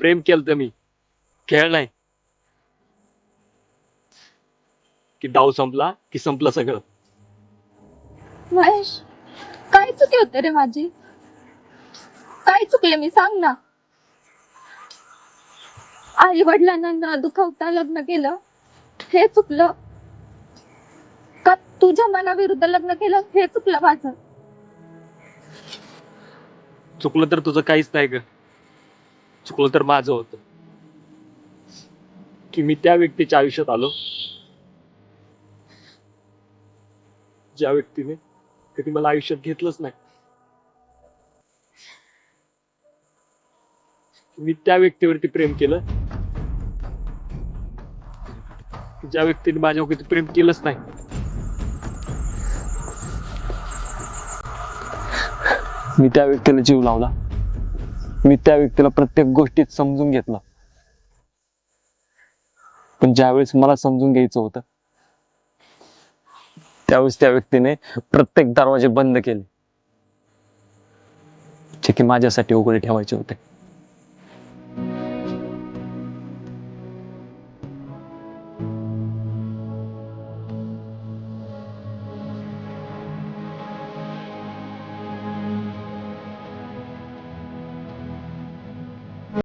प्रेम केलं तर मी खेळ नाही की डाव संपला की संपलं सगळं. महेश, काय चुकी होते रे माझी? काय चुकले मी सांग ना. आई वडिलांना न दुखवता लग्न केलं हे चुकलं का? तुझ्या मनाविरुद्ध लग्न केलं हे चुकलं माझं? चुकलं तर तुझं काहीच नाही ग. चुकलं तर माझं होतं की मी त्या व्यक्तीच्या आयुष्यात आलो ज्या व्यक्तीने कधी मला आयुष्यात घेतलंच नाही. मी त्या व्यक्तीवरती प्रेम केलं ज्या व्यक्तीने माझ्यावर कधी प्रेम केलंच नाही. मी त्या व्यक्तीला जीव लावला. मी त्या व्यक्तीला प्रत्येक गोष्टीत समजून घेतलं. पण ज्यावेळेस मला समजून घ्यायचं होतं त्यावेळेस त्या व्यक्तीने प्रत्येक दरवाजे बंद केले जे की माझ्यासाठी उघडे ठेवायचे होते.